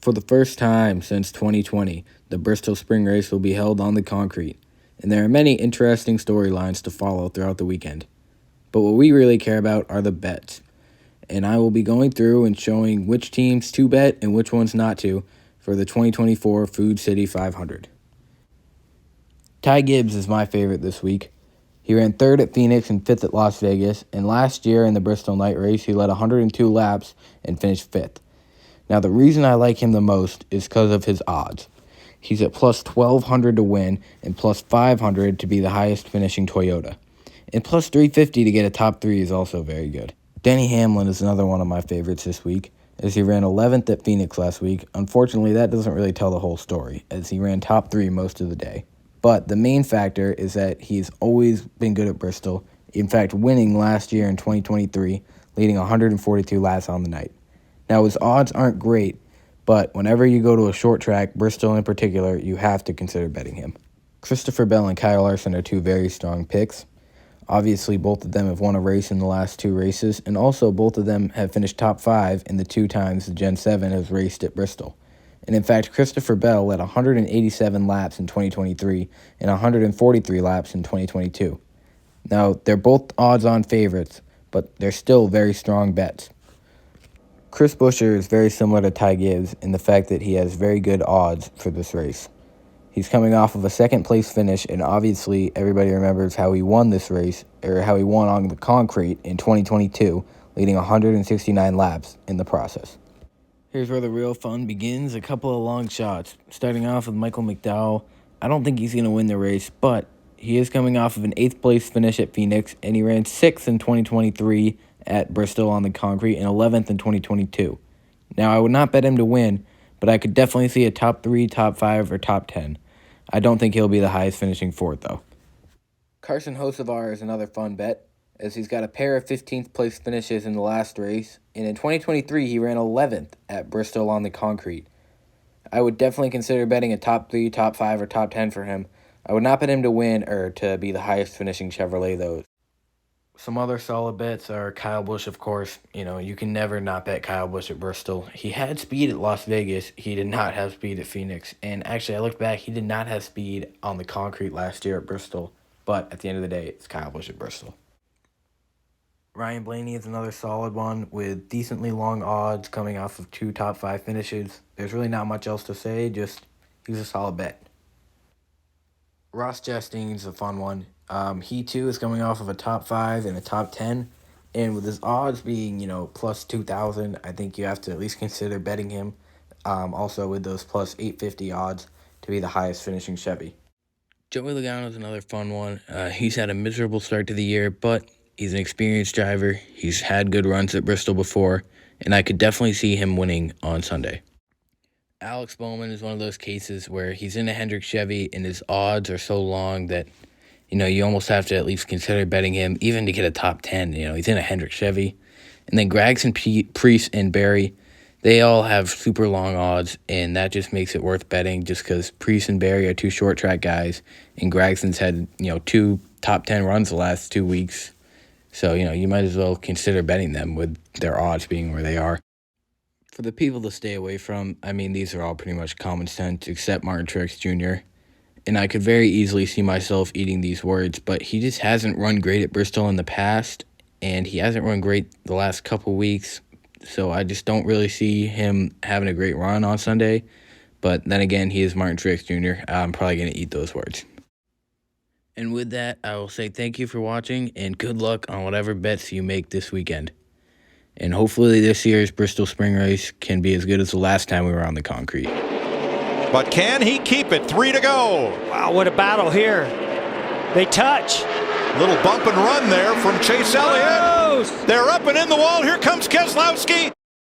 For the first time since 2020, the Bristol Spring Race will be held on the concrete, and there are many interesting storylines to follow throughout the weekend. But what we really care about are the bets, and I will be going through and showing which teams to bet and which ones not to for the 2024 Food City 500. Ty Gibbs is my favorite this week. He ran third at Phoenix and fifth at Las Vegas, and last year in the Bristol Night Race, he led 102 laps and finished fifth. Now, the reason I like him the most is because of his odds. He's at plus 1,200 to win and plus 500 to be the highest finishing Toyota. And plus 350 to get a top 3 is also very good. Denny Hamlin is another one of my favorites this week, as he ran 11th at Phoenix last week. Unfortunately, that doesn't really tell the whole story, as he ran top 3 most of the day. But the main factor is that he's always been good at Bristol, in fact winning last year in 2023, leading 142 laps on the night. Now, his odds aren't great, but whenever you go to a short track, Bristol in particular, you have to consider betting him. Christopher Bell and Kyle Larson are two very strong picks. Obviously, both of them have won a race in the last 2 races, and also both of them have finished top 5 in the 2 times the Gen 7 has raced at Bristol. And in fact, Christopher Bell led 187 laps in 2023 and 143 laps in 2022. Now, they're both odds-on favorites, but they're still very strong bets. Chris Buescher is very similar to Ty Gibbs in the fact that he has very good odds for this race. He's coming off of a second-place finish, and obviously everybody remembers how he won this race, or how he won on the concrete in 2022, leading 169 laps in the process. Here's where the real fun begins, a couple of long shots. Starting off with Michael McDowell. I don't think he's going to win the race, but he is coming off of an 8th-place finish at Phoenix, and he ran 6th in 2023 at Bristol on the concrete and 11th in 2022. Now, I would not bet him to win, but I could definitely see a top 3, top 5, or top 10. I don't think he'll be the highest finishing fourth, though. Carson Hocevar is another fun bet, as he's got a pair of 15th place finishes in the last race, and in 2023 he ran 11th at Bristol on the concrete. I would definitely consider betting a top 3, top 5, or top 10 for him. I would not bet him to win or to be the highest finishing Chevrolet, though. Some other solid bets are Kyle Busch, of course. You can never not bet Kyle Busch at Bristol. He had speed at Las Vegas. He did not have speed at Phoenix. And actually, I looked back, he did not have speed on the concrete last year at Bristol. But at the end of the day, it's Kyle Busch at Bristol. Ryan Blaney is another solid one with decently long odds coming off of 2 top 5 finishes. There's really not much else to say, just he's a solid bet. Ross Chastain is a fun one. He too is coming off of a top 5 and a top 10, and with his odds being, plus 2,000, I think you have to at least consider betting him. Also with those plus 850 odds to be the highest finishing Chevy. Joey Logano is another fun one. He's had a miserable start to the year, but he's an experienced driver. He's had good runs at Bristol before, and I could definitely see him winning on Sunday. Alex Bowman is one of those cases where he's in a Hendrick Chevy and his odds are so long that, you almost have to at least consider betting him, even to get a top 10. He's in a Hendrick Chevy. And then Gragson, Priest, and Barry, they all have super long odds, and that just makes it worth betting just because Priest and Barry are 2 short track guys, and Gragson's had, 2 top 10 runs the last 2 weeks. So, you might as well consider betting them with their odds being where they are. For the people to stay away from, these are all pretty much common sense except Martin Truex Jr., and I could very easily see myself eating these words, but he just hasn't run great at Bristol in the past, and he hasn't run great the last couple weeks, so I just don't really see him having a great run on Sunday. But then again, he is Martin Truex Jr. I'm probably going to eat those words. And with that, I will say thank you for watching, and good luck on whatever bets you make this weekend. And hopefully this year's Bristol Spring Race can be as good as the last time we were on the concrete. But can he keep it? 3 to go. Wow, what a battle here. They touch. Little bump and run there from Chase Elliott. Close. They're up and in the wall. Here comes Keselowski.